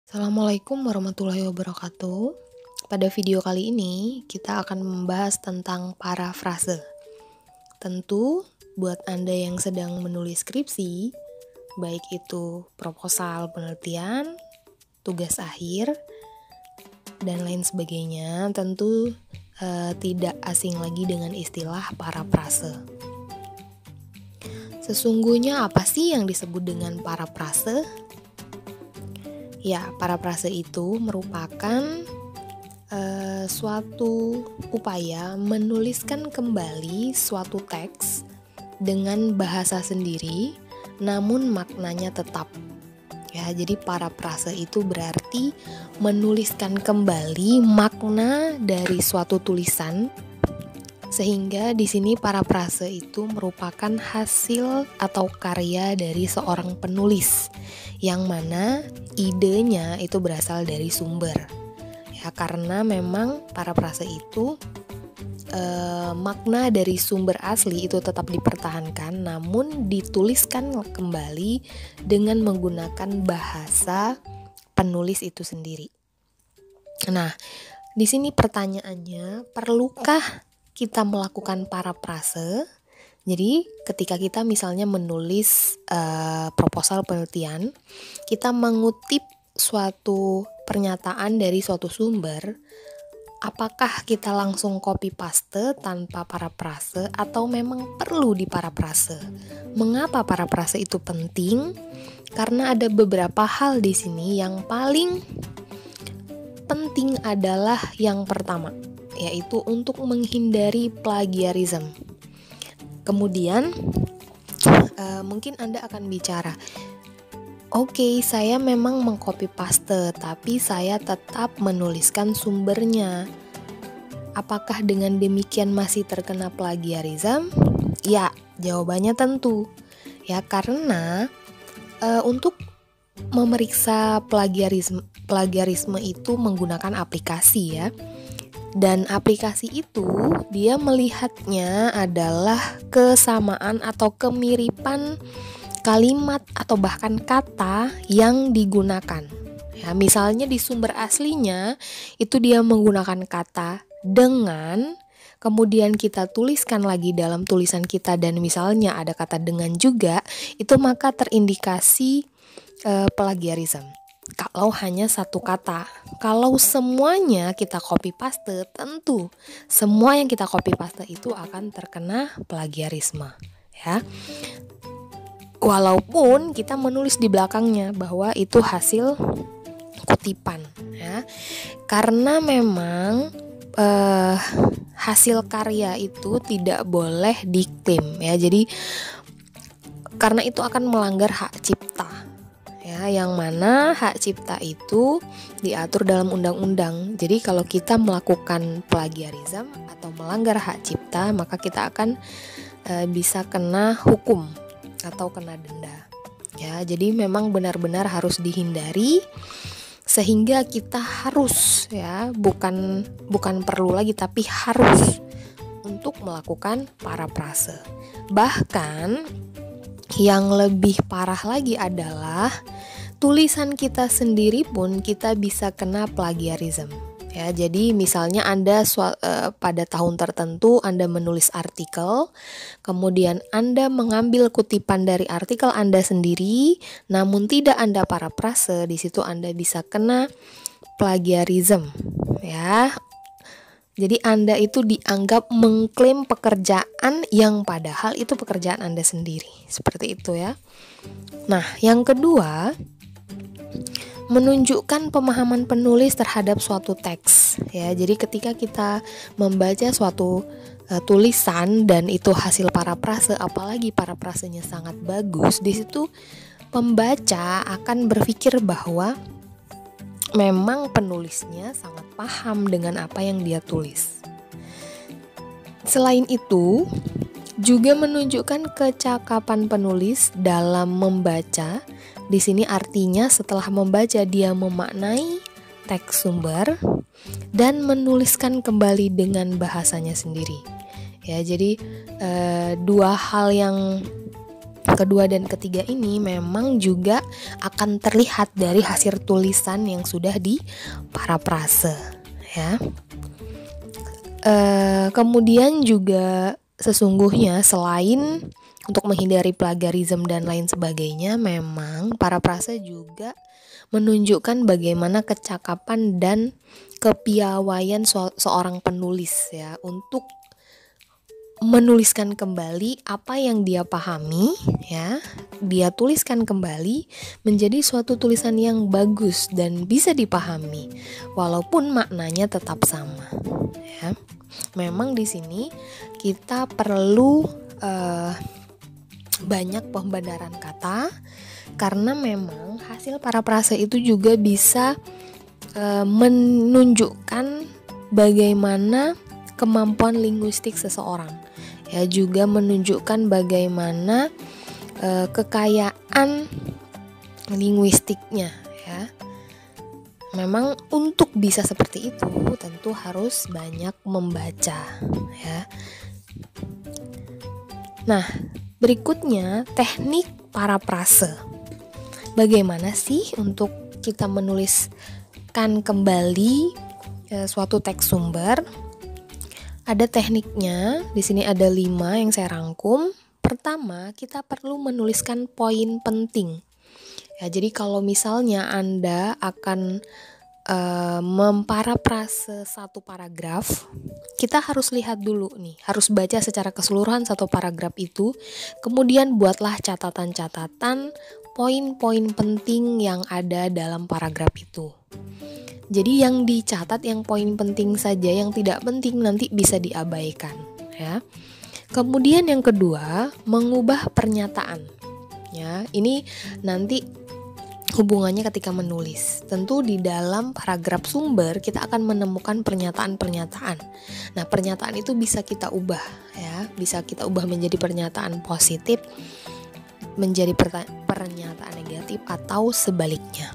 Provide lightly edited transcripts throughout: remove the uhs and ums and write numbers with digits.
Assalamualaikum warahmatullahi wabarakatuh. Pada video kali ini, kita akan membahas tentang parafrase. Tentu, buat Anda yang sedang menulis skripsi, baik itu proposal penelitian, tugas akhir, dan lain sebagainya, tentu tidak asing lagi dengan istilah parafrase. Sesungguhnya apa sih yang disebut dengan parafrase? Ya, parafrase itu merupakan suatu upaya menuliskan kembali suatu teks dengan bahasa sendiri, namun maknanya tetap. Ya, jadi parafrase itu berarti menuliskan kembali makna dari suatu tulisan, sehingga di sini parafrase itu merupakan hasil atau karya dari seorang penulis, yang mana idenya itu berasal dari sumber. Ya, karena memang parafrase itu makna dari sumber asli itu tetap dipertahankan, namun dituliskan kembali dengan menggunakan bahasa penulis itu sendiri. Nah, di sini pertanyaannya, perlukah kita melakukan parafrase? Jadi ketika kita misalnya menulis proposal penelitian, kita mengutip suatu pernyataan dari suatu sumber, apakah kita langsung copy paste tanpa parafrase atau memang perlu diparafrase? Mengapa parafrase itu penting? Karena ada beberapa hal di sini. Yang paling penting adalah yang pertama, yaitu untuk menghindari plagiarisme. Kemudian mungkin Anda akan bicara, oke, saya memang mengcopy paste, tapi saya tetap menuliskan sumbernya. Apakah dengan demikian masih terkena plagiarisme? Ya, jawabannya tentu. Ya, karena untuk memeriksa plagiarisme itu menggunakan aplikasi ya. Dan aplikasi itu dia melihatnya adalah kesamaan atau kemiripan kalimat atau bahkan kata yang digunakan. Ya, misalnya di sumber aslinya itu dia menggunakan kata dengan, kemudian kita tuliskan lagi dalam tulisan kita dan misalnya ada kata dengan juga, itu maka terindikasi plagiarisme. Kalau hanya satu kata, kalau semuanya kita copy paste, tentu semua yang kita copy paste itu akan terkena plagiarisme, ya. Walaupun kita menulis di belakangnya bahwa itu hasil kutipan, ya. Karena memang hasil karya itu tidak boleh diklaim, ya. Jadi karena itu akan melanggar hak cipta. Ya, yang mana hak cipta itu diatur dalam undang-undang. Jadi kalau kita melakukan plagiarisme atau melanggar hak cipta, maka kita akan bisa kena hukum atau kena denda. Ya, jadi memang benar-benar harus dihindari, sehingga kita harus ya, bukan perlu lagi tapi harus untuk melakukan parafrase. Bahkan yang lebih parah lagi adalah tulisan kita sendiri pun kita bisa kena plagiarisme. Ya, jadi misalnya Anda pada tahun tertentu Anda menulis artikel, kemudian Anda mengambil kutipan dari artikel Anda sendiri, namun tidak Anda parafrase, di situ Anda bisa kena plagiarisme. Ya. Jadi Anda itu dianggap mengklaim pekerjaan yang padahal itu pekerjaan Anda sendiri. Seperti itu ya. Nah, yang kedua, menunjukkan pemahaman penulis terhadap suatu teks. Ya, jadi ketika kita membaca suatu tulisan dan itu hasil parafrase, apalagi parafrasenya sangat bagus, di situ pembaca akan berpikir bahwa memang penulisnya sangat paham dengan apa yang dia tulis. Selain itu, juga menunjukkan kecakapan penulis dalam membaca. Di sini artinya setelah membaca dia memaknai teks sumber dan menuliskan kembali dengan bahasanya sendiri. Ya, jadi dua hal yang kedua dan ketiga ini memang juga akan terlihat dari hasil tulisan yang sudah diparafrase ya. Kemudian juga sesungguhnya selain untuk menghindari plagiarisme dan lain sebagainya, memang parafrase juga menunjukkan bagaimana kecakapan dan kepiawaian seorang penulis ya untuk menuliskan kembali apa yang dia pahami ya, dia tuliskan kembali menjadi suatu tulisan yang bagus dan bisa dipahami walaupun maknanya tetap sama ya. Memang di sini kita perlu banyak pembenaran kata karena memang hasil parafrase itu juga bisa menunjukkan bagaimana kemampuan linguistik seseorang ya, juga menunjukkan bagaimana kekayaan linguistiknya ya. Memang untuk bisa seperti itu tentu harus banyak membaca ya. Nah, berikutnya teknik parafrase. Bagaimana sih untuk kita menuliskan kembali suatu teks sumber? Ada tekniknya, di sini ada 5 yang saya rangkum. Pertama, kita perlu menuliskan poin penting. Ya, jadi kalau misalnya Anda akan memparafrase satu paragraf, kita harus lihat dulu nih, harus baca secara keseluruhan satu paragraf itu, kemudian buatlah catatan-catatan poin-poin penting yang ada dalam paragraf itu. Jadi yang dicatat yang poin penting saja, yang tidak penting nanti bisa diabaikan ya. Kemudian yang kedua, mengubah pernyataan ya. Ini nanti hubungannya ketika menulis. Tentu di dalam paragraf sumber kita akan menemukan pernyataan-pernyataan. Nah, pernyataan itu bisa kita ubah ya, bisa kita ubah menjadi pernyataan positif, menjadi pernyataan negatif atau sebaliknya.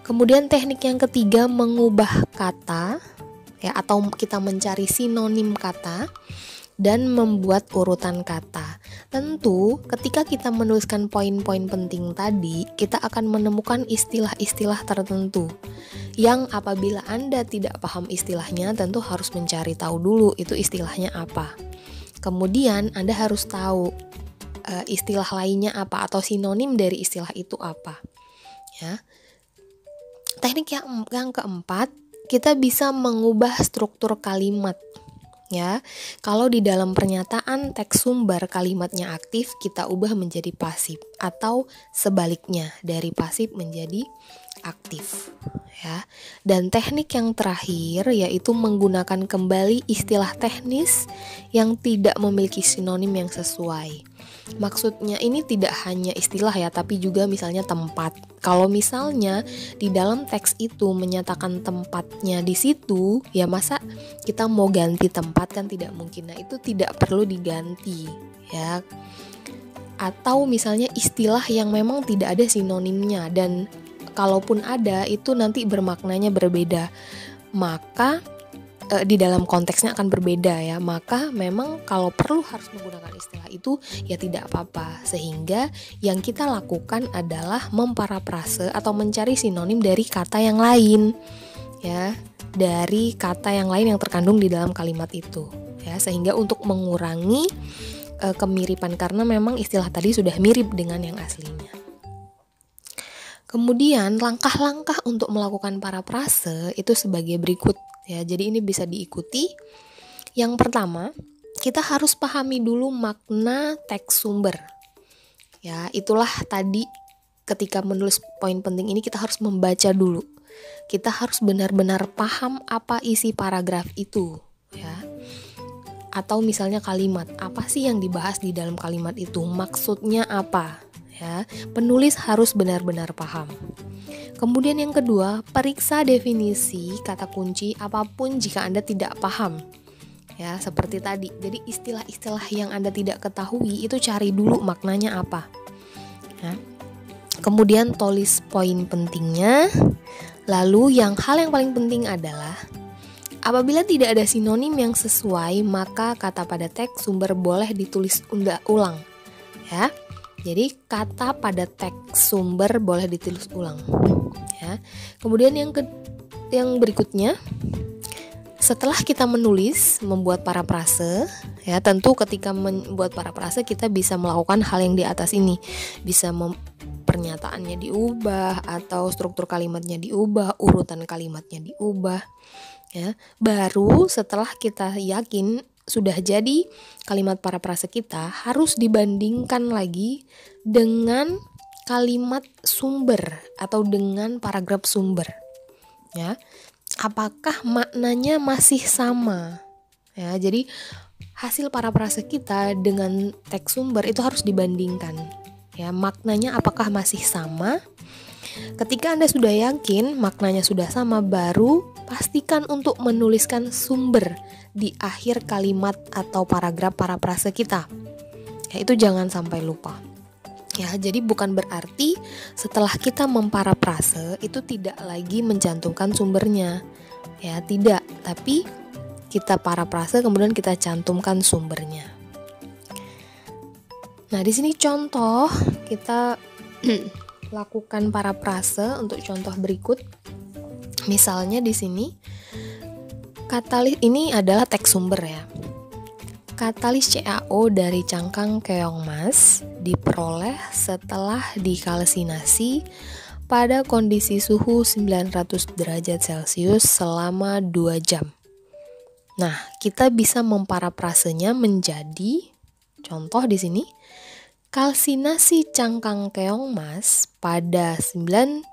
Kemudian teknik yang ketiga, mengubah kata ya, atau kita mencari sinonim kata dan membuat urutan kata. Tentu ketika kita menuliskan poin-poin penting tadi, kita akan menemukan istilah-istilah tertentu yang apabila Anda tidak paham istilahnya, tentu harus mencari tahu dulu itu istilahnya apa. Kemudian Anda harus tahu istilah lainnya apa atau sinonim dari istilah itu apa ya. Teknik yang keempat, kita bisa mengubah struktur kalimat ya. Kalau di dalam pernyataan teks sumber kalimatnya aktif, kita ubah menjadi pasif atau sebaliknya dari pasif menjadi aktif ya. Dan teknik yang terakhir yaitu menggunakan kembali istilah teknis yang tidak memiliki sinonim yang sesuai. Maksudnya ini tidak hanya istilah ya, tapi juga misalnya tempat. Kalau misalnya di dalam teks itu menyatakan tempatnya di situ, ya masa kita mau ganti tempat, kan tidak mungkin. Nah, itu tidak perlu diganti ya. Atau misalnya istilah yang memang tidak ada sinonimnya dan kalaupun ada itu nanti bermaknanya berbeda. Maka di dalam konteksnya akan berbeda ya, maka memang kalau perlu harus menggunakan istilah itu ya tidak apa-apa, sehingga yang kita lakukan adalah memparafrase atau mencari sinonim dari kata yang lain ya, dari kata yang lain yang terkandung di dalam kalimat itu ya, sehingga untuk mengurangi kemiripan karena memang istilah tadi sudah mirip dengan yang aslinya. Kemudian langkah-langkah untuk melakukan parafrase itu sebagai berikut ya, jadi ini bisa diikuti. Yang pertama, kita harus pahami dulu makna teks sumber. Ya, itulah tadi ketika menulis poin penting ini kita harus membaca dulu. Kita harus benar-benar paham apa isi paragraf itu, ya. Atau misalnya kalimat, apa sih yang dibahas di dalam kalimat itu? Maksudnya apa? Ya, penulis harus benar-benar paham. Kemudian yang kedua, periksa definisi kata kunci apapun jika Anda tidak paham. Ya, seperti tadi. Jadi istilah-istilah yang Anda tidak ketahui itu cari dulu maknanya apa. Ya. Kemudian tulis poin pentingnya. Lalu hal yang paling penting adalah apabila tidak ada sinonim yang sesuai, maka kata pada teks sumber boleh ditulis ulang. Ya. Jadi kata pada teks sumber boleh ditulis ulang. Ya. Kemudian yang berikutnya, setelah kita membuat parafrase, ya tentu ketika membuat parafrase kita bisa melakukan hal yang di atas ini, bisa pernyataannya diubah atau struktur kalimatnya diubah, urutan kalimatnya diubah. Ya, baru setelah kita yakin sudah jadi kalimat parafrase kita, harus dibandingkan lagi dengan kalimat sumber atau dengan paragraf sumber. Ya, apakah maknanya masih sama? Ya, jadi hasil parafrase kita dengan teks sumber itu harus dibandingkan. Ya, maknanya apakah masih sama? Ketika Anda sudah yakin maknanya sudah sama, baru pastikan untuk menuliskan sumber di akhir kalimat atau paragraf parafrase kita. Ya, itu jangan sampai lupa. Ya, jadi bukan berarti setelah kita memparafrase itu tidak lagi mencantumkan sumbernya. Ya, tidak, tapi kita parafrase kemudian kita cantumkan sumbernya. Nah, di sini contoh kita lakukan parafrase untuk contoh berikut. Misalnya di sini katalis ini adalah teks sumber ya. Katalis CaO dari cangkang keong mas diperoleh setelah dikalsinasi pada kondisi suhu 900 derajat Celcius selama 2 jam. Nah, kita bisa memparafrasenya menjadi contoh di sini. Kalsinasi cangkang keong mas pada 900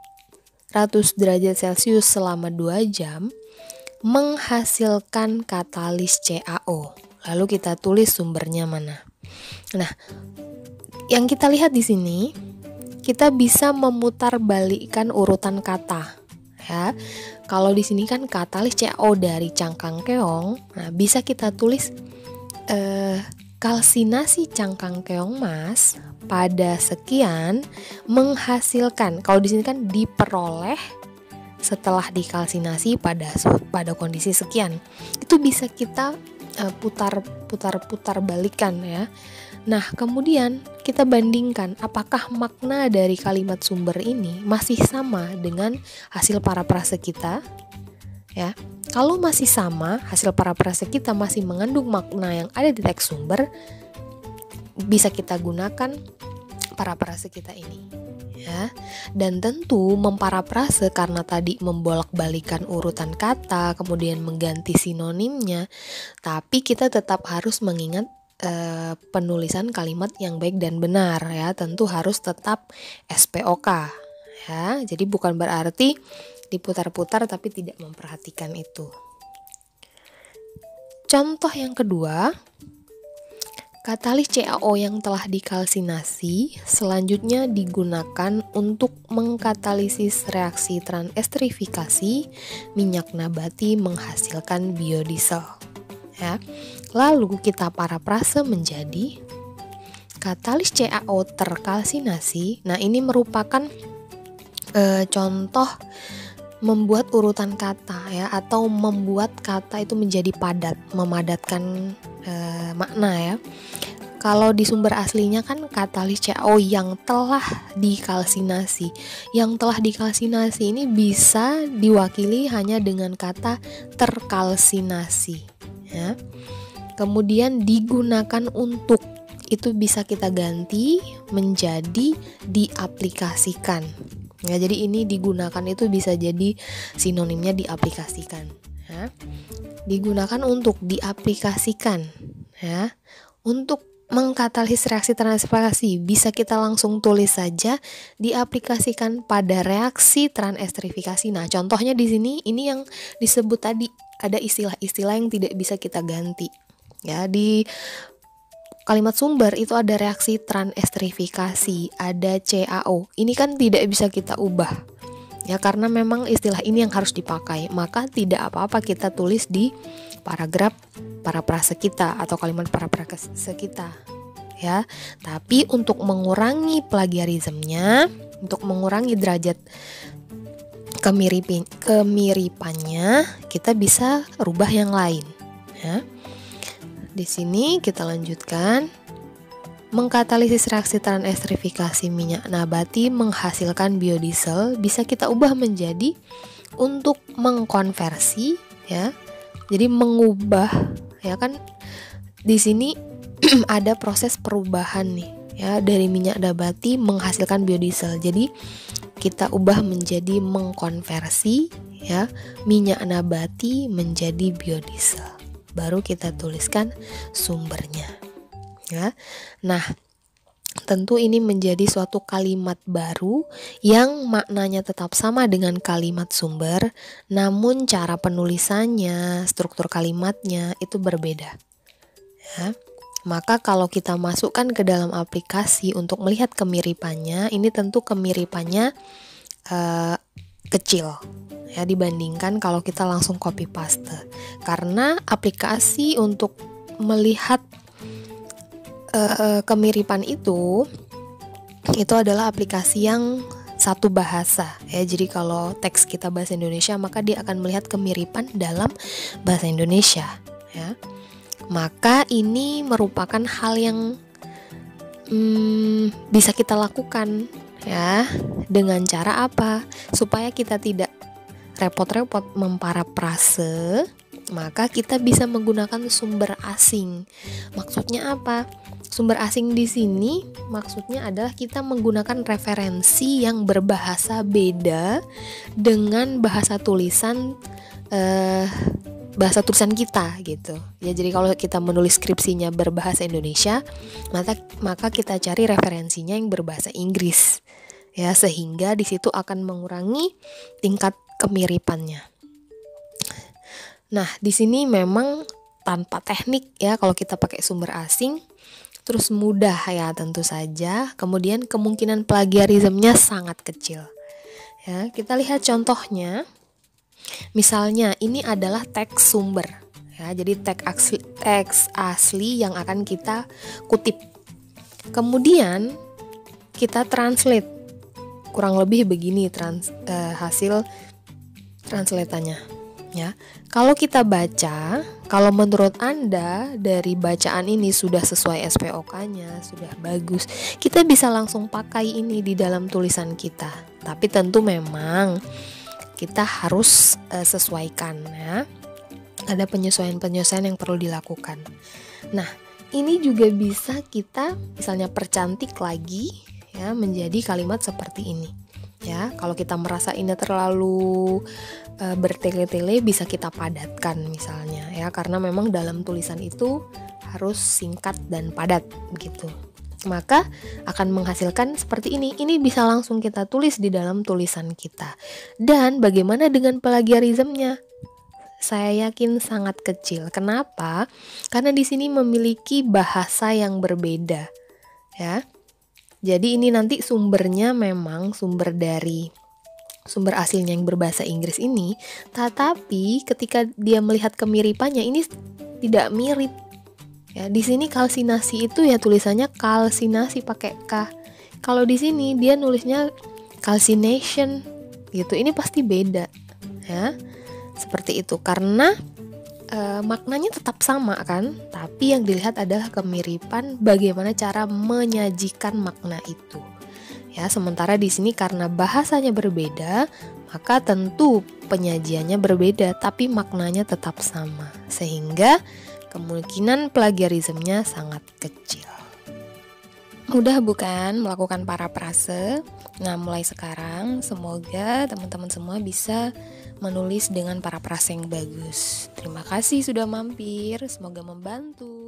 derajat Celcius selama 2 jam menghasilkan katalis CaO. Lalu kita tulis sumbernya mana. Nah, yang kita lihat di sini, kita bisa memutarbalikkan urutan kata. Ya, kalau di sini kan katalis CaO dari cangkang keong, nah bisa kita tulis kalsinasi cangkang keong mas pada sekian menghasilkan. Kalau di sini kan diperoleh setelah dikalsinasi pada kondisi sekian. Itu bisa kita putar balikan ya. Nah, kemudian kita bandingkan apakah makna dari kalimat sumber ini masih sama dengan hasil parafrase kita. Ya. Kalau masih sama, hasil parafrase kita masih mengandung makna yang ada di teks sumber, bisa kita gunakan parafrase kita ini. Ya. Dan tentu memparafrase karena tadi membolak-balikan urutan kata, kemudian mengganti sinonimnya, tapi kita tetap harus mengingat penulisan kalimat yang baik dan benar ya, tentu harus tetap SPOK ya. Jadi bukan berarti diputar-putar tapi tidak memperhatikan itu. Contoh yang kedua, katalis CaO yang telah dikalsinasi selanjutnya digunakan untuk mengkatalisis reaksi transestrifikasi minyak nabati menghasilkan biodiesel. Ya. Lalu kita parafrase menjadi katalis CaO terkalsinasi. Nah, ini merupakan contoh membuat urutan kata ya, atau membuat kata itu menjadi padat, memadatkan makna ya. Kalau di sumber aslinya kan katalis CaO yang telah dikalsinasi. Yang telah dikalsinasi ini bisa diwakili hanya dengan kata terkalsinasi ya. Kemudian digunakan untuk, itu bisa kita ganti menjadi diaplikasikan. Ya, jadi ini digunakan itu bisa jadi sinonimnya diaplikasikan. Ya. Digunakan untuk diaplikasikan. Ya. Untuk mengkatalisis reaksi transestrifikasi bisa kita langsung tulis saja diaplikasikan pada reaksi transestrifikasi. Nah, contohnya di sini ini yang disebut tadi, ada istilah-istilah yang tidak bisa kita ganti. Ya, di kalimat sumber itu ada reaksi transestrifikasi, ada CaO. Ini kan tidak bisa kita ubah. Ya, karena memang istilah ini yang harus dipakai, maka tidak apa-apa kita tulis di paragraf parafrase kita atau kalimat parafrase kita. Ya, tapi untuk mengurangi plagiarismenya, untuk mengurangi derajat kemiripannya, kita bisa rubah yang lain. Ya. Di sini kita lanjutkan. mengkatalisis reaksi transestrifikasi minyak nabati menghasilkan biodiesel bisa kita ubah menjadi untuk mengkonversi, ya. Jadi mengubah, ya kan, di sini ada proses perubahan nih, ya, dari minyak nabati menghasilkan biodiesel. Jadi kita ubah menjadi mengkonversi, ya, minyak nabati menjadi biodiesel. Baru kita tuliskan sumbernya, ya. Nah, tentu ini menjadi suatu kalimat baru yang maknanya tetap sama dengan kalimat sumber, namun cara penulisannya, struktur kalimatnya itu berbeda, ya. Maka kalau kita masukkan ke dalam aplikasi untuk melihat kemiripannya, ini tentu kemiripannya kecil, ya, dibandingkan kalau kita langsung copy paste. Karena aplikasi untuk melihat kemiripan itu adalah aplikasi yang satu bahasa, ya. Jadi kalau teks kita bahasa Indonesia, maka dia akan melihat kemiripan dalam bahasa Indonesia, ya. Maka ini merupakan hal yang bisa kita lakukan, ya. Dengan cara apa? Supaya kita tidak repot-repot memparafrase, maka kita bisa menggunakan sumber asing. Maksudnya apa? Sumber asing di sini maksudnya adalah kita menggunakan referensi yang berbahasa beda dengan bahasa tulisan kita, gitu. Ya, jadi kalau kita menulis skripsinya berbahasa Indonesia, maka kita cari referensinya yang berbahasa Inggris, ya, sehingga di situ akan mengurangi tingkat kemiripannya. Nah, di sini memang tanpa teknik, ya, kalau kita pakai sumber asing, terus mudah, ya, tentu saja. Kemudian kemungkinan plagiarismenya sangat kecil, ya. Kita lihat contohnya. Misalnya ini adalah teks sumber, ya, jadi teks asli yang akan kita kutip. Kemudian kita translate, kurang lebih begini hasil translatannya, ya. Kalau kita baca, kalau menurut Anda dari bacaan ini sudah sesuai SPOK-nya, sudah bagus, kita bisa langsung pakai ini di dalam tulisan kita. Tapi tentu memang kita harus sesuaikan, ya. Ada penyesuaian-penyesuaian yang perlu dilakukan. Nah, ini juga bisa kita misalnya percantik lagi, ya, menjadi kalimat seperti ini, ya. Kalau kita merasa ini terlalu bertele-tele, bisa kita padatkan misalnya, ya, karena memang dalam tulisan itu harus singkat dan padat begitu. Maka akan menghasilkan seperti ini. Ini bisa langsung kita tulis di dalam tulisan kita. Dan bagaimana dengan plagiarismenya? Saya yakin sangat kecil. Kenapa? Karena di sini memiliki bahasa yang berbeda, ya. Jadi ini nanti sumbernya memang sumber aslinya yang berbahasa Inggris ini, tetapi ketika dia melihat kemiripannya ini tidak mirip. Ya, di sini kalsinasi itu ya tulisannya kalsinasi pakai K. Kalau di sini dia nulisnya calcination gitu. Ini pasti beda, ya. Seperti itu karena maknanya tetap sama kan, tapi yang dilihat adalah kemiripan bagaimana cara menyajikan makna itu. Ya, sementara di sini karena bahasanya berbeda, maka tentu penyajiannya berbeda, tapi maknanya tetap sama. Sehingga kemungkinan plagiarismenya sangat kecil. Mudah bukan melakukan parafrase? Nah, mulai sekarang semoga teman-teman semua bisa menulis dengan parafrase yang bagus. Terima kasih sudah mampir, semoga membantu.